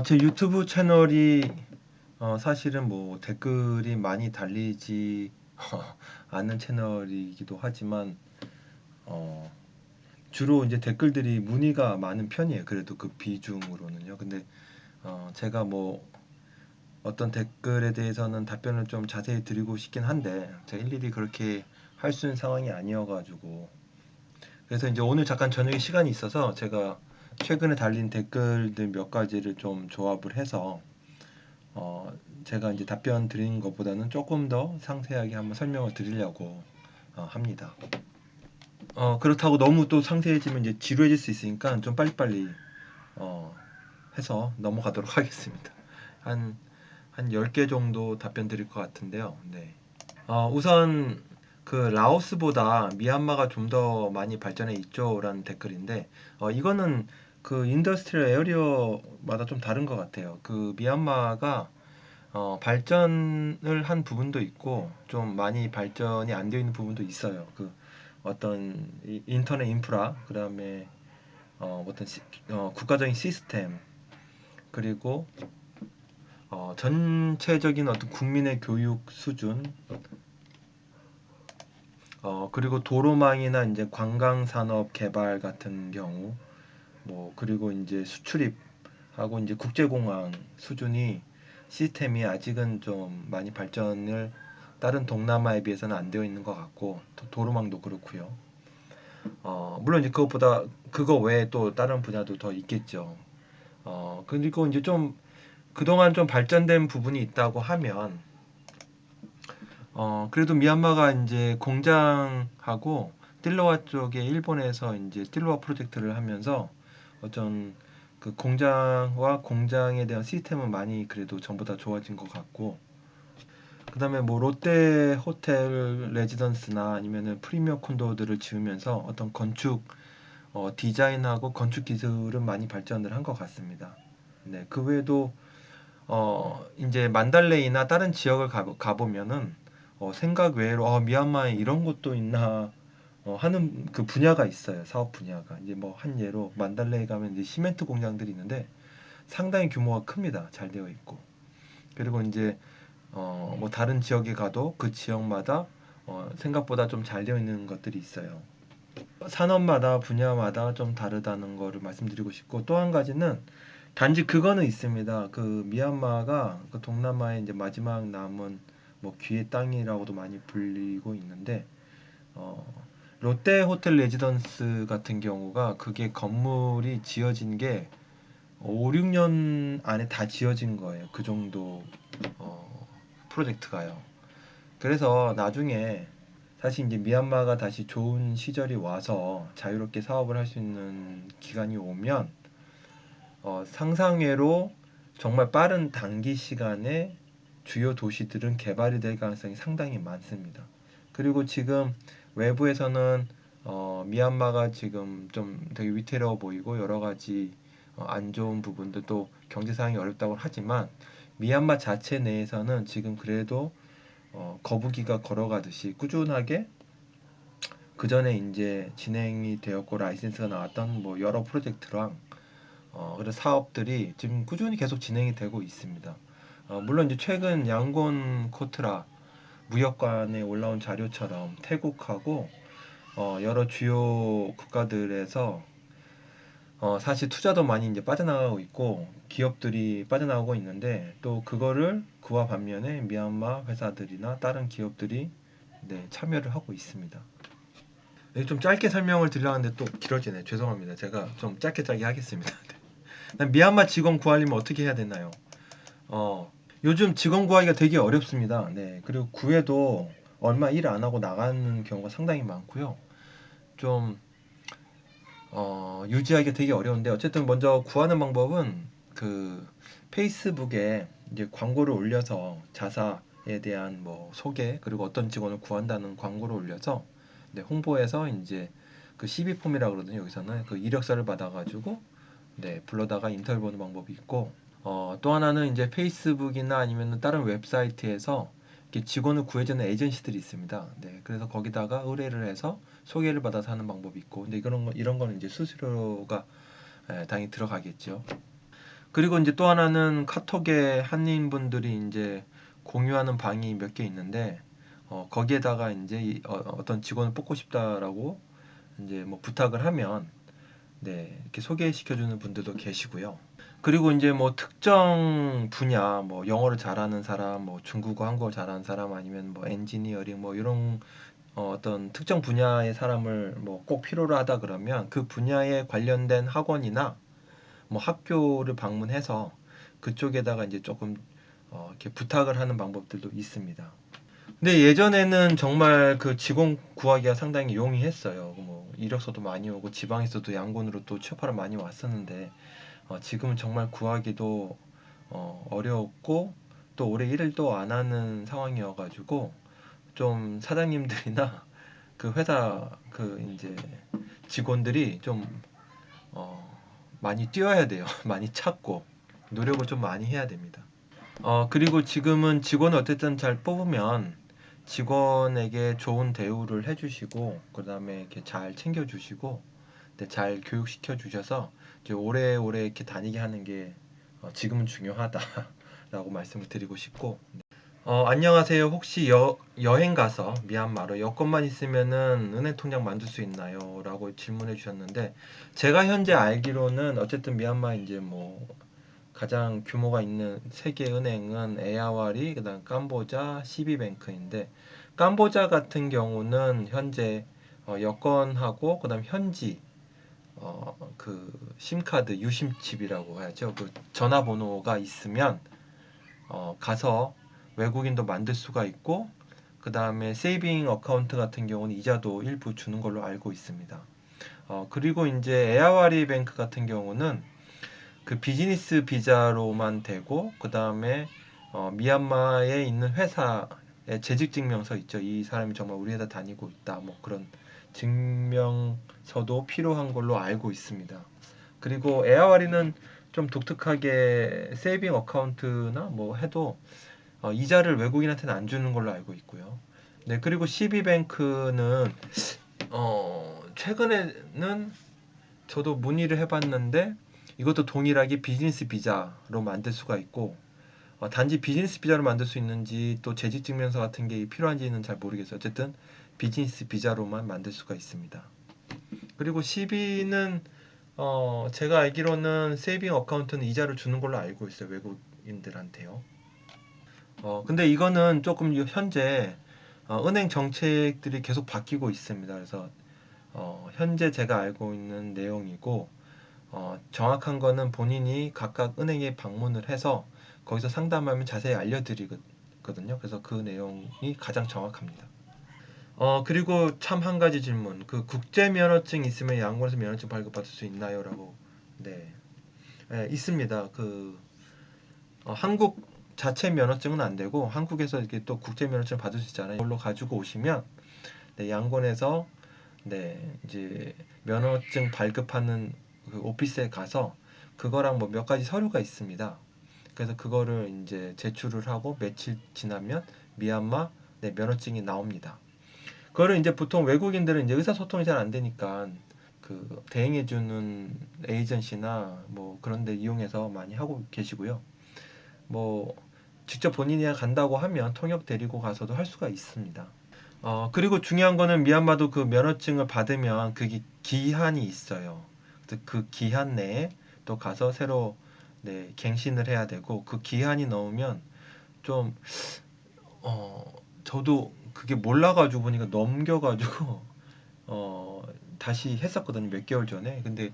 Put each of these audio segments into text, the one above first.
제 유튜브 채널이 사실은 뭐 댓글이 많이 달리지 않는 채널이기도 하지만 어, 주로 이제 댓글들이 문의가 많은 편이에요. 그래도 그 비중으로는요. 근데 제가 뭐 어떤 댓글에 대해서는 답변을 좀 자세히 드리고 싶긴 한데 제가 일일이 그렇게 할 수 있는 상황이 아니어가지고 그래서 이제 오늘 잠깐 저녁에 시간이 있어서 제가 최근에 달린 댓글들 몇 가지를 좀 조합을 해서 어, 제가 이제 답변 드리는 것보다는 조금 더 상세하게 한번 설명을 드리려고 합니다. 그렇다고 너무 또 상세해지면 이제 지루해질 수 있으니까 좀 빨리빨리 어, 해서 넘어가도록 하겠습니다. 한, 한 10개 정도 답변 드릴 것 같은데요. 네. 우선 그 라오스보다 미얀마가 좀 더 많이 발전해 있죠라는 댓글인데 이거는 그 인더스트리얼 에어리어마다 좀 다른 것 같아요. 그 미얀마가 발전을 한 부분도 있고 좀 많이 발전이 안 되어 있는 부분도 있어요. 그 어떤 인터넷 인프라, 그다음에 어떤 국가적인 시스템, 그리고 전체적인 어떤 국민의 교육 수준, 그리고 도로망이나 이제 관광 산업 개발 같은 경우, 뭐 그리고 이제 수출입하고 이제 국제공항 수준이 시스템이 아직은 좀 많이 발전을 다른 동남아에 비해서는 안 되어 있는 것 같고 도로망도 그렇고요. 물론 이제 그것보다 그거 외에 또 다른 분야도 더 있겠죠. 그리고 이제 좀 그동안 좀 발전된 부분이 있다고 하면 그래도 미얀마가 이제 공장하고 틸러와 쪽에 일본에서 이제 틸러와 프로젝트를 하면서 어떤 그 공장과 공장에 대한 시스템은 많이 그래도 전보다 좋아진 것 같고 그다음에 뭐 롯데 호텔 레지던스나 아니면은 프리미엄 콘도들을 지으면서 어떤 건축 디자인하고 건축 기술은 많이 발전을 한 것 같습니다. 네, 그 외에도 이제 만달레이나 다른 지역을 가보면은 생각 외로 미얀마에 이런 것도 있나 하는 그 분야가 있어요. 사업 분야가. 이제 뭐 한 예로 만달레이 가면 이제 시멘트 공장들이 있는데 상당히 규모가 큽니다. 잘 되어 있고. 그리고 이제 뭐 다른 지역에 가도 그 지역마다 생각보다 좀 잘 되어 있는 것들이 있어요. 산업마다 분야마다 좀 다르다는 거를 말씀드리고 싶고 또 한 가지는 단지 그거는 있습니다. 그 미얀마가 그 동남아의 이제 마지막 남은 뭐 귀의 땅이라고도 많이 불리고 있는데 어, 롯데 호텔 레지던스 같은 경우가 그게 건물이 지어진 게 5, 6년 안에 다 지어진 거예요. 그 정도 프로젝트가요. 그래서 나중에 사실 이제 미얀마가 다시 좋은 시절이 와서 자유롭게 사업을 할 수 있는 기간이 오면 상상외로 정말 빠른 단기 시간에 주요 도시들은 개발이 될 가능성이 상당히 많습니다. 그리고 지금 외부에서는 미얀마가 지금 좀 되게 위태로워 보이고 여러 가지 안 좋은 부분들도 경제 상황이 어렵다고 하지만 미얀마 자체 내에서는 지금 그래도 거북이가 걸어가듯이 꾸준하게 그 전에 이제 진행이 되었고 라이센스가 나왔던 뭐 여러 프로젝트랑 그런 사업들이 지금 꾸준히 계속 진행이 되고 있습니다. 물론 이제 최근 양곤 코트라 무역관에 올라온 자료처럼 태국하고 여러 주요 국가들에서 사실 투자도 많이 이제 빠져나가고 있고 기업들이 빠져나오고 있는데 또 그거를 그와 반면에 미얀마 회사들이나 다른 기업들이 네, 참여를 하고 있습니다. 네, 좀 짧게 설명을 드리려는데 또 길어지네. 죄송합니다. 제가 좀 짧게 하겠습니다. 미얀마 직원 구하려면 어떻게 해야 되나요? 요즘 직원 구하기가 되게 어렵습니다. 네. 그리고 구해도 얼마 일 안 하고 나가는 경우가 상당히 많고요. 좀 유지하기가 되게 어려운데 어쨌든 먼저 구하는 방법은 그 페이스북에 이제 광고를 올려서 자사에 대한 뭐 소개 그리고 어떤 직원을 구한다는 광고를 올려서 네, 홍보해서 이제 그 CV 폼이라고 그러거든요. 여기서는 그 이력서를 받아가지고 네, 불러다가 인터뷰 보는 방법이 있고 또 하나는 이제 페이스북이나 아니면 다른 웹사이트에서 이렇게 직원을 구해주는 에이전시들이 있습니다. 네, 그래서 거기다가 의뢰를 해서 소개를 받아서 하는 방법이 있고, 근데 이런 거는 이제 수수료가 당연히 들어가겠죠. 그리고 이제 또 하나는 카톡에 한인분들이 이제 공유하는 방이 몇 개 있는데 거기에다가 이제 어떤 직원을 뽑고 싶다라고 이제 뭐 부탁을 하면 네, 이렇게 소개시켜주는 분들도 계시고요. 그리고 이제 뭐 특정 분야, 뭐 영어를 잘하는 사람, 뭐 중국어, 한국어 잘하는 사람, 아니면 뭐 엔지니어링, 뭐 이런 어떤 특정 분야의 사람을 뭐 꼭 필요로 하다 그러면 그 분야에 관련된 학원이나 뭐 학교를 방문해서 그쪽에다가 이제 조금 이렇게 부탁을 하는 방법들도 있습니다. 근데 예전에는 정말 그 직원 구하기가 상당히 용이했어요. 뭐 이력서도 많이 오고 지방에서도 양곤으로 또 취업하러 많이 왔었는데 지금은 정말 구하기도 어려웠고 또 오래 일을 또 안 하는 상황이어가지고 좀 사장님들이나 그 회사 그 이제 직원들이 좀 많이 뛰어야 돼요. 많이 찾고 노력을 좀 많이 해야 됩니다. 그리고 지금은 직원을 어쨌든 잘 뽑으면 직원에게 좋은 대우를 해주시고 그다음에 이렇게 잘 챙겨주시고 네, 잘 교육시켜 주셔서 이제 오래오래 이렇게 다니게 하는 게 지금은 중요하다라고 말씀을 드리고 싶고 안녕하세요. 혹시 여행 가서 미얀마로 여권만 있으면은 은행 통장 만들 수 있나요? 라고 질문해 주셨는데 제가 현재 알기로는 어쨌든 미얀마 이제 뭐 가장 규모가 있는 세계 은행은 에아와리, 그다음 캄보자, CB뱅크인데 캄보자 같은 경우는 현재 여권하고 그다음 현지 그 심카드 유심칩이라고 하죠. 그 전화번호가 있으면 가서 외국인도 만들 수가 있고 그 다음에 세이빙 어카운트 같은 경우는 이자도 일부 주는 걸로 알고 있습니다. 그리고 이제 에아와리 뱅크 같은 경우는 그 비즈니스 비자로만 되고 그 다음에 미얀마에 있는 회사의 재직 증명서 있죠. 이 사람이 정말 우리 회사 다니고 있다. 뭐 그런 증명서도 필요한 걸로 알고 있습니다. 그리고 에아와리는 좀 독특하게 세이빙 어카운트나 뭐 해도 이자를 외국인한테는 안 주는 걸로 알고 있고요. 네, 그리고 CB뱅크는 최근에는 저도 문의를 해봤는데 이것도 동일하게 비즈니스 비자로 만들 수가 있고 단지 비즈니스 비자로 만들 수 있는지 또 재직증명서 같은 게 필요한지는 잘 모르겠어요. 어쨌든 비즈니스 비자로만 만들 수가 있습니다. 그리고 CB는 제가 알기로는 세이빙 어카운트는 이자를 주는 걸로 알고 있어요. 외국인들한테요. 근데 이거는 조금 현재 은행 정책들이 계속 바뀌고 있습니다. 그래서 현재 제가 알고 있는 내용이고 정확한 거는 본인이 각각 은행에 방문을 해서 거기서 상담하면 자세히 알려드리거든요. 그래서 그 내용이 가장 정확합니다. 그리고 참 한 가지 질문. 그 국제 면허증 있으면 양곤에서 면허증 발급받을 수 있나요?라고. 네. 네, 있습니다. 한국 자체 면허증은 안 되고 한국에서 이렇게 또 국제 면허증 받을 수 있잖아요. 그걸로 가지고 오시면 네, 양곤에서 네, 이제 면허증 발급하는 그 오피스에 가서 그거랑 뭐 몇 가지 서류가 있습니다. 그래서 그거를 이제 제출을 하고 며칠 지나면 미얀마 네, 면허증이 나옵니다. 그거를 이제 보통 외국인들은 이제 의사소통이 잘 안 되니까 그 대행해주는 에이전시나 뭐 그런 데 이용해서 많이 하고 계시고요. 뭐 직접 본인이 간다고 하면 통역 데리고 가서도 할 수가 있습니다. 그리고 중요한 거는 미얀마도 그 면허증을 받으면 그게 기한이 있어요. 그 기한 내에 또 가서 새로 네, 갱신을 해야 되고 그 기한이 넘으면 좀 저도 그게 몰라가지고 보니까 넘겨가지고 어, 다시 했었거든요. 몇 개월 전에. 근데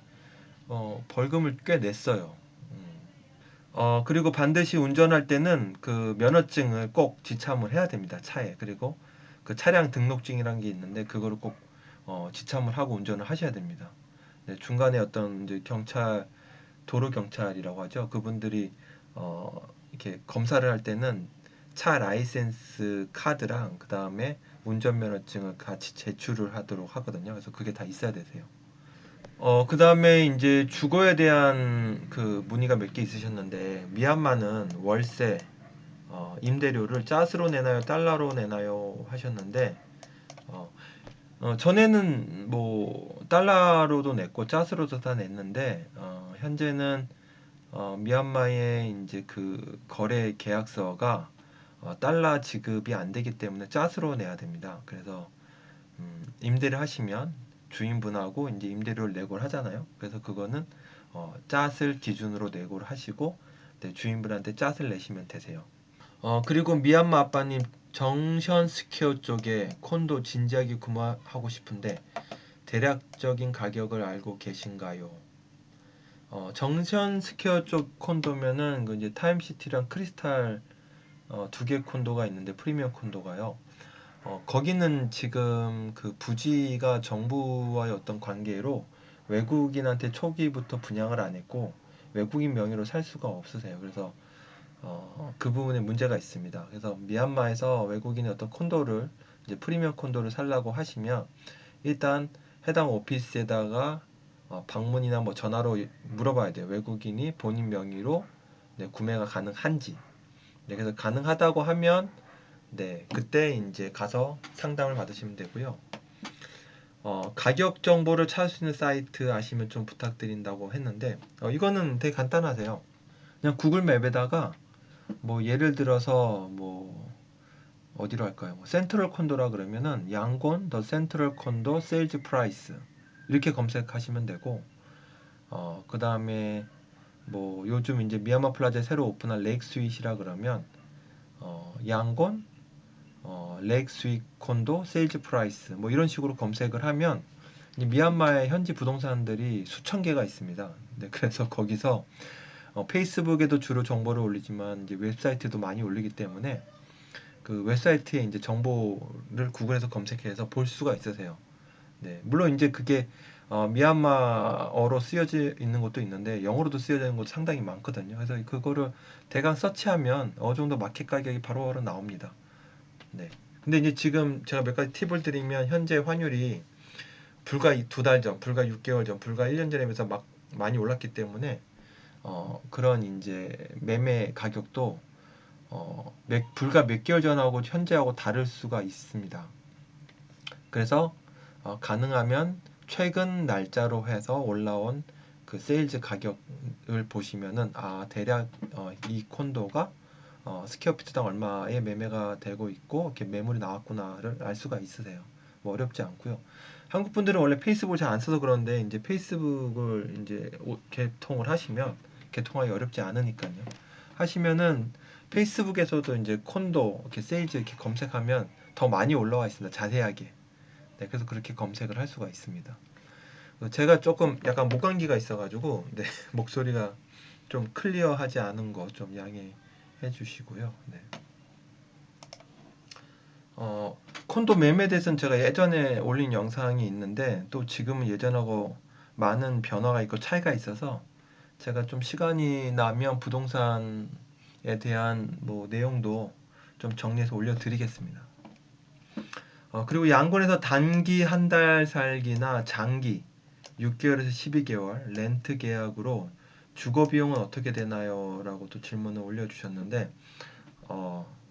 벌금을 꽤 냈어요. 음. 그리고 반드시 운전할 때는 그 면허증을 꼭 지참을 해야 됩니다. 차에. 그리고 그 차량 등록증이라는 게 있는데 그거를 꼭 지참을 하고 운전을 하셔야 됩니다. 네, 중간에 어떤 이제 도로 경찰이라고 하죠. 그분들이 이렇게 검사를 할 때는 차 라이센스 카드랑 그 다음에 운전면허증을 같이 제출을 하도록 하거든요. 그래서 그게 다 있어야 되세요. 그 다음에 이제 주거에 대한 그 문의가 몇 개 있으셨는데, 미얀마는 월세, 임대료를 짜스로 내나요, 달러로 내나요 하셨는데, 어, 전에는 뭐 달러로도 냈고 짜스로도 다 냈는데, 현재는 미얀마의 이제 그 거래 계약서가 달러 지급이 안 되기 때문에 잣으로 내야 됩니다. 그래서 임대를 하시면 주인분하고 이제 임대료를 내고를 하잖아요. 그래서 그거는 잣을 기준으로 내고를 하시고 네, 주인분한테 잣을 내시면 되세요. 그리고 미얀마 아빠님 정션 스퀘어 쪽에 콘도 진지하게 구매하고 싶은데 대략적인 가격을 알고 계신가요? 정션 스퀘어 쪽 콘도면은 그 이제 타임시티랑 크리스탈 두 개 콘도가 있는데 프리미엄 콘도가요. 거기는 지금 그 부지가 정부와의 어떤 관계로 외국인한테 초기부터 분양을 안 했고 외국인 명의로 살 수가 없으세요. 그래서 그 부분에 문제가 있습니다. 그래서 미얀마에서 외국인의 어떤 콘도를 이제 프리미엄 콘도를 살라고 하시면 일단 해당 오피스에다가 방문이나 뭐 전화로 물어봐야 돼요. 외국인이 본인 명의로 네, 구매가 가능한지. 네, 그래서 가능하다고 하면 네, 그때 이제 가서 상담을 받으시면 되고요. 가격 정보를 찾을 수 있는 사이트 아시면 좀 부탁드린다고 했는데 이거는 되게 간단하세요. 그냥 구글 맵에다가 뭐 예를 들어서 뭐 어디로 할까요? 뭐 센트럴 콘도라 그러면은 양곤 더 센트럴 콘도 세일즈 프라이스 이렇게 검색하시면 되고 그 다음에 뭐 요즘 이제 미얀마 플라자에 새로 오픈한 레이크 스윗이라 그러면 양곤 레이크 스윗 콘도 세일즈 프라이스 뭐 이런 식으로 검색을 하면 미얀마의 현지 부동산들이 수천 개가 있습니다. 네, 그래서 거기서 페이스북에도 주로 정보를 올리지만 이제 웹사이트도 많이 올리기 때문에 그 웹사이트에 이제 정보를 구글에서 검색해서 볼 수가 있으세요. 네, 물론 이제 그게 미얀마어로 쓰여져 있는 것도 있는데 영어로도 쓰여져 있는 것도 상당히 많거든요. 그래서 그거를 대강 서치하면 어느 정도 마켓 가격이 바로 나옵니다. 네. 근데 이제 지금 제가 몇 가지 팁을 드리면 현재 환율이 불과 2달 전, 불과 6개월 전, 불과 1년 전에 비해서 막 많이 올랐기 때문에 그런 이제 매매 가격도 불과 몇 개월 전하고 현재하고 다를 수가 있습니다. 그래서 가능하면 최근 날짜로 해서 올라온 그 세일즈 가격을 보시면은 대략 이 콘도가 스퀘어피트당 얼마에 매매가 되고 있고 이렇게 매물이 나왔구나를 알 수가 있으세요. 뭐 어렵지 않고요. 한국 분들은 원래 페이스북을 잘 안 써서 그런데 이제 페이스북을 이제 개통을 하시면 개통하기 어렵지 않으니까요. 하시면은 페이스북에서도 이제 콘도 이렇게 세일즈 이렇게 검색하면 더 많이 올라와 있습니다. 자세하게. 네, 그래서 그렇게 검색을 할 수가 있습니다. 제가 조금 약간 목감기가 있어가지고 네, 목소리가 좀 클리어하지 않은 거 좀 양해해 주시고요. 네. 콘도 매매에 대해서는 제가 예전에 올린 영상이 있는데 또 지금은 예전하고 많은 변화가 있고 차이가 있어서 제가 좀 시간이 나면 부동산에 대한 뭐 내용도 좀 정리해서 올려드리겠습니다. 그리고 양곤에서 단기 한 달 살기나 장기 6개월에서 12개월 렌트 계약으로 주거 비용은 어떻게 되나요? 라고 또 질문을 올려주셨는데